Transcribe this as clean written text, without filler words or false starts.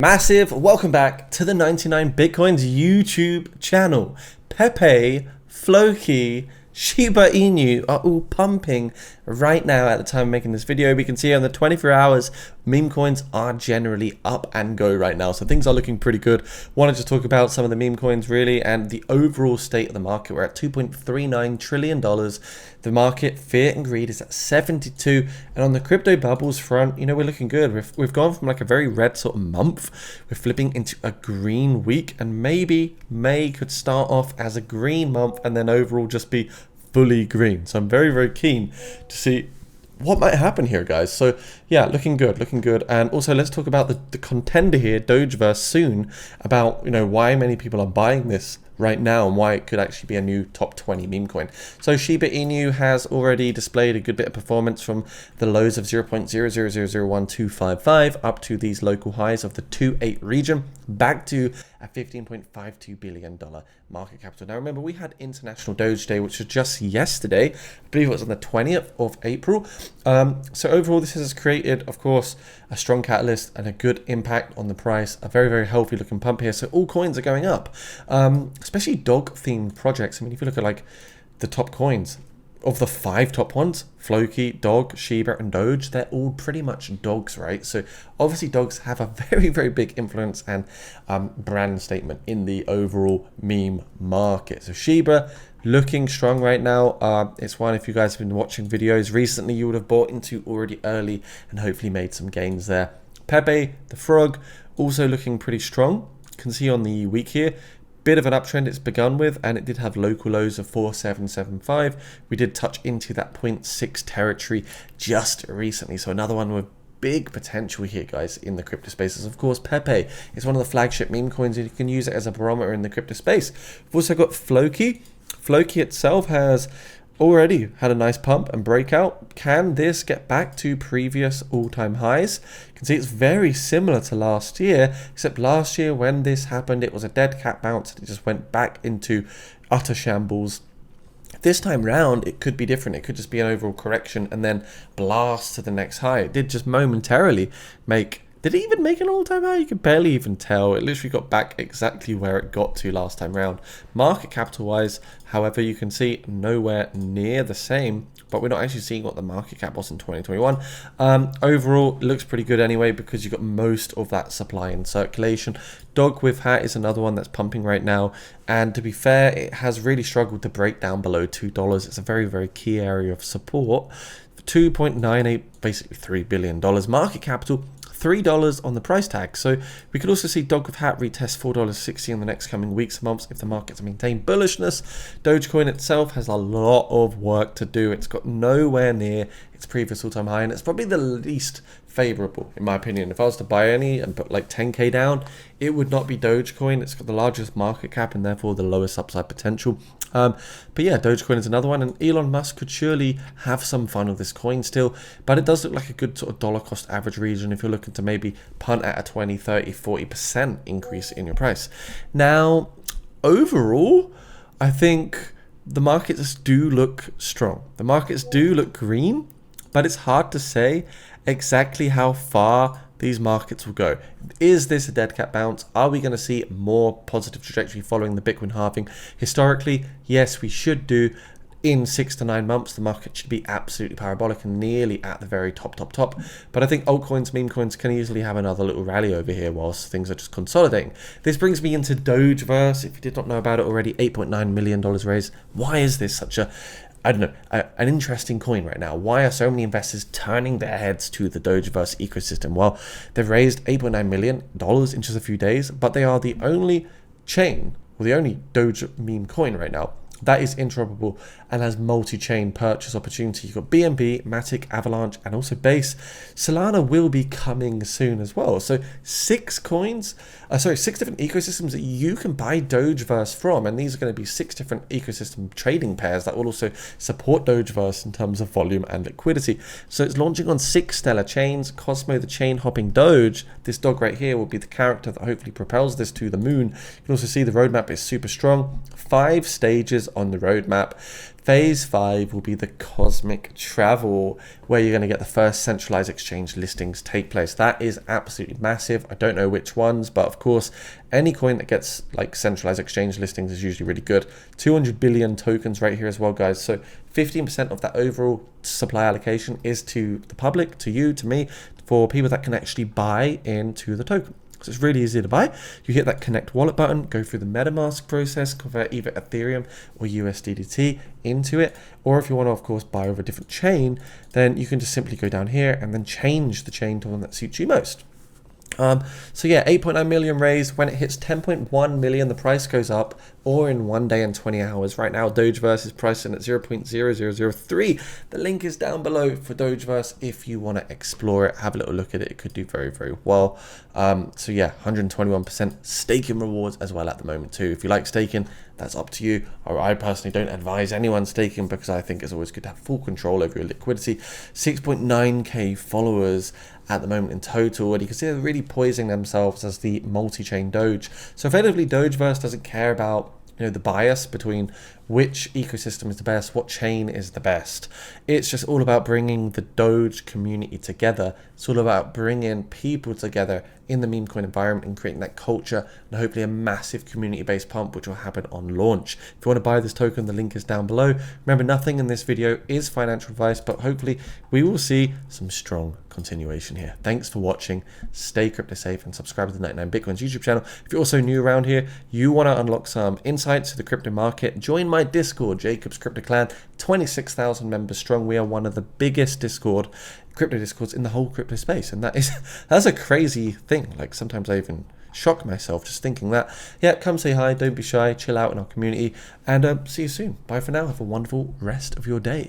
Massive welcome back to the 99 Bitcoins YouTube channel. PEPE, FLOKI, SHIBA INU are all pumping right now at the time of making this video. We can see on the 24 hours, meme coins are generally up and go right now. So things are looking pretty good. Wanted to talk about some of the meme coins really and the overall state of the market. We're at $2.39 trillion. The market, fear and greed, is at 72. And on the crypto bubbles front, you know, we're looking good. We've gone from like a very red sort of month. We're flipping into a green week, and maybe May could start off as a green month and then overall just be fully green. So I'm very, very keen to see what might happen here, guys. So yeah, looking good, looking good. And also let's talk about the contender here, Dogeverse, soon, about, you know, why many people are buying this right now and why it could actually be a new top 20 meme coin. So SHIBA INU has already displayed a good bit of performance from the lows of 0.0001255 up to these local highs of the 2.8 region, back to a $15.52 billion market capital. Now remember, we had International Doge Day, which was just yesterday. I believe it was on the 20th of April. So overall, this has created, of course, a strong catalyst and a good impact on the price. A very, very healthy looking pump here. So all coins are going up, especially dog themed projects. I mean, if you look at like the top coins, of the 5 top ones, FLOKI, Dog, SHIBA, and Doge, they're all pretty much dogs, right? So obviously dogs have a very, very big influence and brand statement in the overall meme market. So SHIBA looking strong right now. It's one, if you guys have been watching videos recently, you would have bought into already early and hopefully made some gains there. PEPE, the frog, also looking pretty strong. You can see on the week here, bit of an uptrend it's begun with, and it did have local lows of 4775. We did touch into that 0.6 territory just recently, so another one with big potential here, guys, in the crypto spaces. Of course, PEPE is one of the flagship meme coins, and you can use it as a barometer in the crypto space. We've also got FLOKI. FLOKI itself has already had a nice pump and breakout. Can this get back to previous all-time highs? You can see it's very similar to last year, except last year when this happened, it was a dead cat bounce and it just went back into utter shambles. This time round, it could be different. It could just be an overall correction and then blast to the next high. It did just momentarily make... Did it even make an all-time high? You could barely even tell. It literally got back exactly where it got to last time round. Market capital-wise, however, you can see nowhere near the same, but we're not actually seeing what the market cap was in 2021. Overall, it looks pretty good anyway because you've got most of that supply in circulation. Dog with hat is another one that's pumping right now, and to be fair, it has really struggled to break down below $2. It's a very, very key area of support. 2.98, basically $3 billion market capital. $3 on the price tag. So we could also see Dog with Hat retest $4.60 in the next coming weeks and months if the markets maintain bullishness. Dogecoin itself has a lot of work to do. It's got nowhere near its previous all-time high, and it's probably the least favorable in my opinion. If I was to buy any and put like 10k down, it would not be Dogecoin. It's got the largest market cap and therefore the lowest upside potential. But yeah, Dogecoin is another one, and Elon Musk could surely have some fun with this coin still, but it does look like a good sort of dollar cost average region if you're looking to maybe punt at a 20, 30, 40% increase in your price. Now, overall, I think the markets do look strong. The markets do look green, but it's hard to say exactly how far these markets will go. Is this a dead cat bounce? Are we going to see more positive trajectory following the Bitcoin halving? Historically, yes, we should do. In 6 to 9 months, the market should be absolutely parabolic and nearly at the very top. But I think altcoins, meme coins can easily have another little rally over here whilst things are just consolidating. This brings me into Dogeverse. If you did not know about it already, $8.9 million raised. Why is this such a, I don't know, an interesting coin right now? Why are so many investors turning their heads to the Dogeverse ecosystem? Well, they've raised $8.9 million in just a few days, but they are the only chain, or the only Doge meme coin right now that is interoperable and has multi-chain purchase opportunity. You've got BNB, Matic, Avalanche, and also Base. Solana will be coming soon as well. So 6 different ecosystems that you can buy Dogeverse from, and these are going to be 6 different ecosystem trading pairs that will also support Dogeverse in terms of volume and liquidity. So it's launching on 6 stellar chains. Cosmo, the chain hopping Doge, this dog right here will be the character that hopefully propels this to the moon. You can also see the roadmap is super strong. 5 stages on the roadmap. Phase 5 will be the cosmic travel, where you're going to get the first centralized exchange listings take place. That is absolutely massive. I don't know which ones, but of course, any coin that gets like centralized exchange listings is usually really good. 200 billion tokens right here as well, guys. So 15% of that overall supply allocation is to the public, to you, to me, for people that can actually buy into the token. So it's really easy to buy. You hit that connect wallet button, go through the MetaMask process, convert either Ethereum or USDT into it. Or if you want to, of course, buy over a different chain, then you can just simply go down here and then change the chain to one that suits you most. So yeah, 8.9 million raised. When it hits 10.1 million, the price goes up, or in 1 day and 20 hours. Right now, Dogeverse is pricing at 0.0003. The link is down below for Dogeverse if you want to explore it, have a little look at it. It could do very, very well. So yeah, 121% staking rewards as well at the moment too. If you like staking, that's up to you. Or I personally don't advise anyone staking because I think it's always good to have full control over your liquidity. 6.9k followers at the moment in total, and you can see they're really poising themselves as the multi-chain Doge. So effectively, Dogeverse doesn't care about the bias between which ecosystem is the best, what chain is the best. It's just all about bringing the Doge community together. It's all about bringing people together in the meme coin environment and creating that culture and hopefully a massive community-based pump, which will happen on launch. If you want to buy this token, the link is down below. Remember, nothing in this video is financial advice, but hopefully we will see some strong continuation here. Thanks for watching. Stay crypto safe and subscribe to the 99 Bitcoins YouTube channel. If you're also new around here, you want to unlock some insights to the crypto market, join my Discord, Jacob's Crypto Clan, 26,000 members strong. We are one of the biggest crypto discords in the whole crypto space, and that's a crazy thing. Like, sometimes I even shock myself just thinking that. Yeah, come say hi, don't be shy, chill out in our community, and see you soon. Bye for now. Have a wonderful rest of your day.